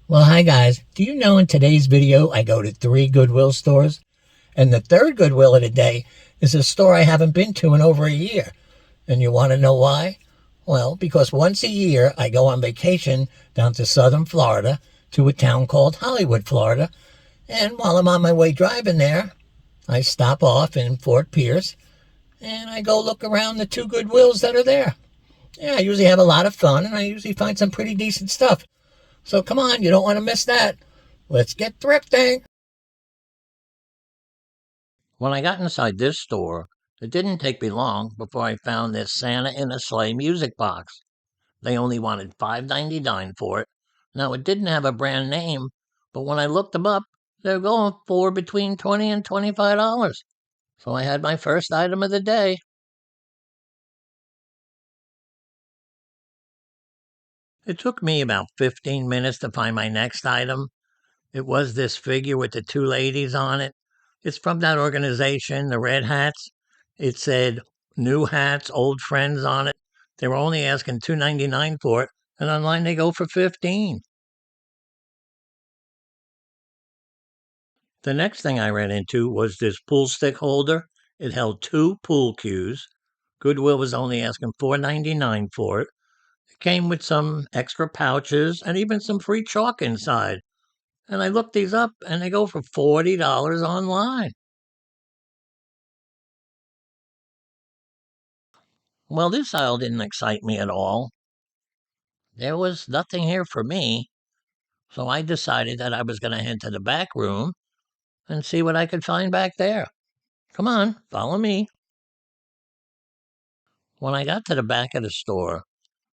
Well, hi guys. Do you know in today's video I go to 3 Goodwill stores? And the third Goodwill of the day is a store I haven't been to in over a year. And you want to know why? Well, because once a year I go on vacation down to southern Florida to a town called Hollywood, Florida. And while I'm on my way driving there, I stop off in Fort Pierce and I go look around the 2 Goodwills that are there. Yeah, I usually have a lot of fun and I usually find some pretty decent stuff. So come on, you don't want to miss that. Let's get thrifting. When I got inside this store, it didn't take me long before I found this Santa in a Sleigh music box. They only wanted $5.99 for it. Now, it didn't have a brand name, but when I looked them up, they're going for between $20 and $25. So I had my first item of the day. It took me about 15 minutes to find my next item. It was this figure with the two ladies on it. It's from that organization, the Red Hats. It said new hats, old friends on it. They were only asking $2.99 for it, and online they go for 15. The next thing I ran into was this pool stick holder. It held 2 pool cues. Goodwill was only asking $4.99 for it. It came with some extra pouches and even some free chalk inside. And I looked these up and they go for $40 online. Well, this aisle didn't excite me at all. There was nothing here for me, so I decided that I was going to head to the back room and see what I could find back there. Come on, follow me. When I got to the back of the store,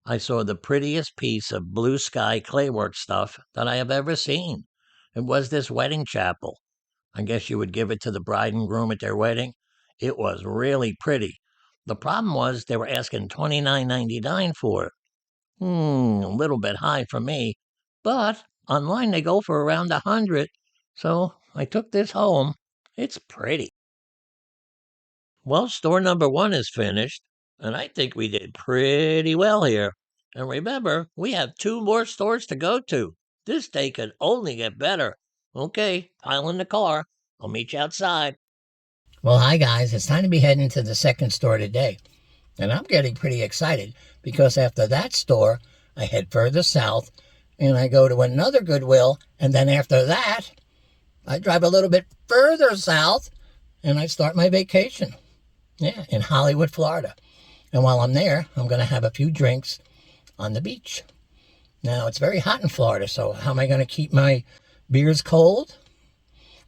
I saw the prettiest piece of blue sky claywork stuff that I have ever seen. It was this wedding chapel. I guess you would give it to the bride and groom at their wedding. It was really pretty. The problem was they were asking $29.99 for it. A little bit high for me, but online they go for around 100, so I took this home. It's pretty. Well, store number 1 is finished, and I think we did pretty well here. And remember, we have 2 more stores to go to. This day could only get better. Okay, pile in the car. I'll meet you outside. Well, hi guys. It's time to be heading to the second store today. And I'm getting pretty excited because after that store, I head further south and I go to another Goodwill. And then after that, I drive a little bit further south and I start my vacation. Yeah, in Hollywood, Florida. And while I'm there, I'm going to have a few drinks on the beach. Now, it's very hot in Florida, so how am I going to keep my beers cold?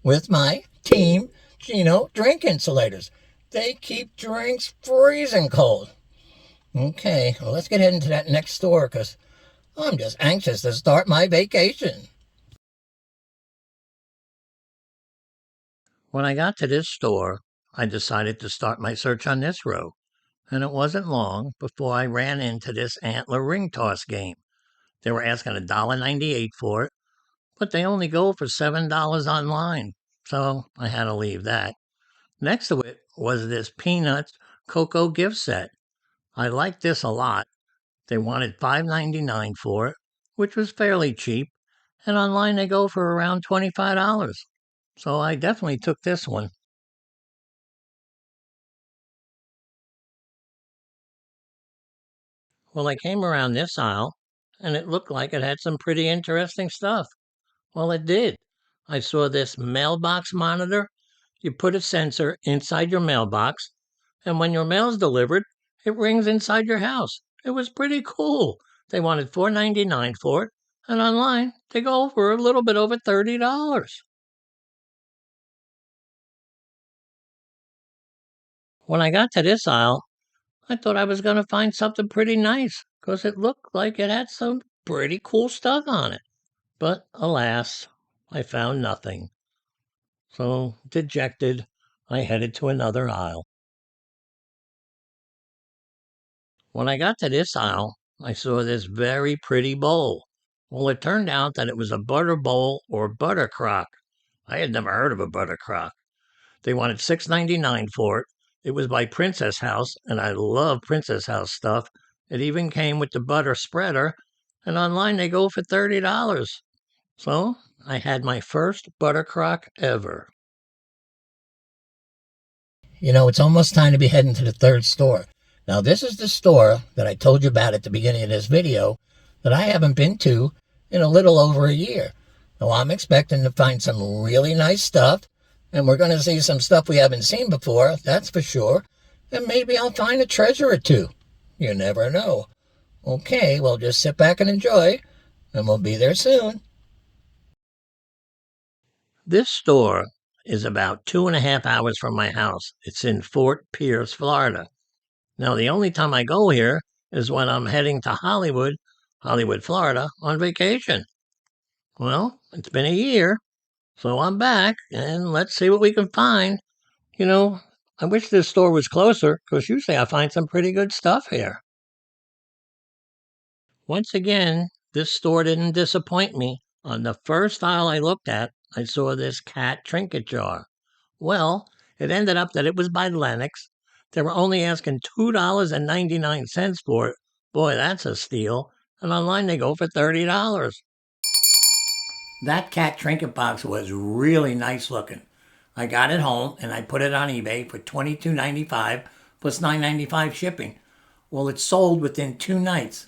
With my team Geno drink insulators. They keep drinks freezing cold. Okay, well, let's get into that next store because I'm just anxious to start my vacation. When I got to this store, I decided to start my search on this row, and it wasn't long before I ran into this antler ring toss game. They were asking $1.98 for it, but they only go for $7 online, so I had to leave that. Next to it was this Peanuts Cocoa gift set. I liked this a lot. They wanted $5.99 for it, which was fairly cheap, and online they go for around $25. So I definitely took this one. Well, I came around this aisle, and it looked like it had some pretty interesting stuff. Well, it did. I saw this mailbox monitor. You put a sensor inside your mailbox, and when your mail's delivered, it rings inside your house. It was pretty cool. They wanted $4.99 for it, and online they go for a little bit over $30. When I got to this aisle, I thought I was going to find something pretty nice because it looked like it had some pretty cool stuff on it. But alas, I found nothing. So, dejected, I headed to another aisle. When I got to this aisle, I saw this very pretty bowl. Well, it turned out that it was a butter bowl or butter crock. I had never heard of a butter crock. They wanted $6.99 for it. It was by Princess House, and I love Princess House stuff. It even came with the butter spreader, and online they go for $30. So I had my first butter crock ever. It's almost time to be heading to the third store. Now, this is the store that I told you about at the beginning of this video that I haven't been to in a little over a year. Now, I'm expecting to find some really nice stuff, and we're going to see some stuff we haven't seen before, that's for sure. And maybe I'll find a treasure or two. You never know. Okay, well, just sit back and enjoy, and we'll be there soon. This store is about 2.5 hours from my house. It's in Fort Pierce, Florida. Now, the only time I go here is when I'm heading to Hollywood, Florida, on vacation. Well, it's been a year, so I'm back, and let's see what we can find. I wish this store was closer, because usually I find some pretty good stuff here. Once again, this store didn't disappoint me. On the first aisle I looked at, I saw this cat trinket jar. Well, it ended up that it was by Lennox. They were only asking $2.99 for it. Boy, that's a steal. And online they go for $30. That cat trinket box was really nice looking. I got it home and I put it on eBay for $22.95 plus $9.95 shipping. Well, it sold within 2 nights.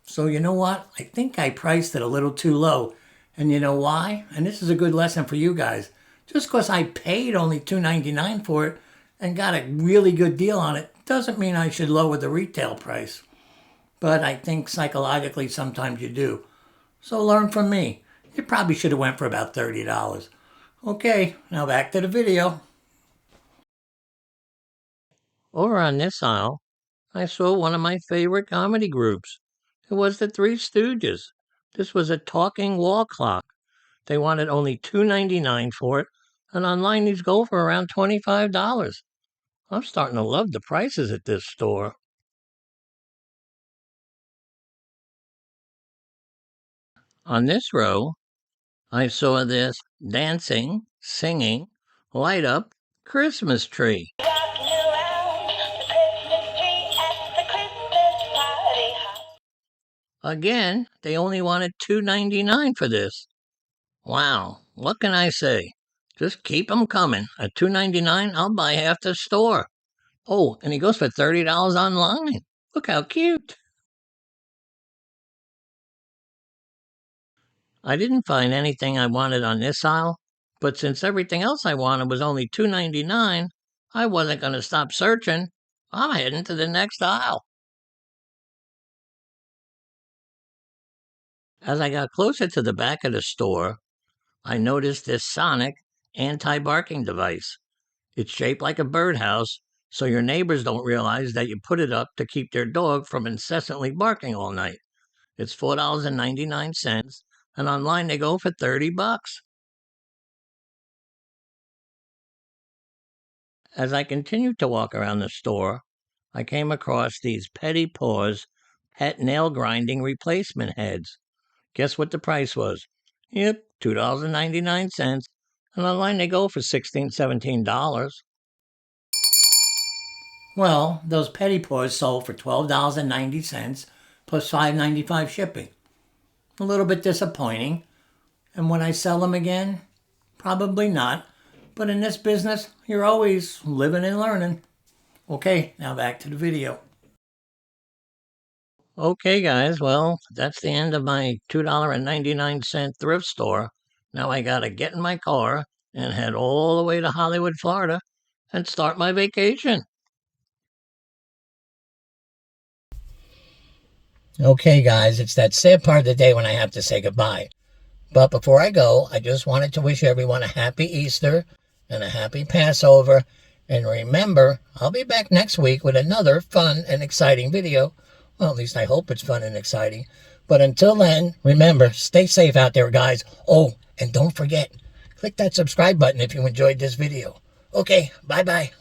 So you know what? I think I priced it a little too low. And you know why? And this is a good lesson for you guys. Just because I paid only $2.99 for it and got a really good deal on it doesn't mean I should lower the retail price. But I think psychologically sometimes you do. So learn from me. You probably should have went for about $30. Okay, now back to the video. Over on this aisle, I saw one of my favorite comedy groups. It was the Three Stooges. This was a talking wall clock. They wanted only $2.99 for it, and online these go for around $25. I'm starting to love the prices at this store. On this row, I saw this dancing, singing, light up Christmas tree. Again, they only wanted $2.99 for this. Wow, what can I say? Just keep 'em coming. At $2.99, I'll buy half the store. Oh, and he goes for $30 online. Look how cute. I didn't find anything I wanted on this aisle, but since everything else I wanted was only $2.99, I wasn't going to stop searching. I'm heading to the next aisle. As I got closer to the back of the store, I noticed this Sonic anti-barking device. It's shaped like a birdhouse, so your neighbors don't realize that you put it up to keep their dog from incessantly barking all night. It's $4.99, and online they go for $30. As I continued to walk around the store, I came across these Petty Paws pet nail grinding replacement heads. Guess what the price was? Yep, $2.99, and online they go for $16-17. Well, those Petty Paws sold for $12.90 plus $5.95 shipping. A little bit disappointing. And would I sell them again? Probably not. But in this business, you're always living and learning. Okay, now back to the video. Okay, guys, well, that's the end of my $2.99 thrift store. Now I gotta get in my car and head all the way to Hollywood, Florida, and start my vacation. Okay, guys, it's that sad part of the day when I have to say goodbye. But before I go, I just wanted to wish everyone a happy Easter and a happy Passover. And remember, I'll be back next week with another fun and exciting video. Well, at least I hope it's fun and exciting. But until then, remember, stay safe out there, guys. Oh, and don't forget, click that subscribe button if you enjoyed this video. Okay, bye-bye.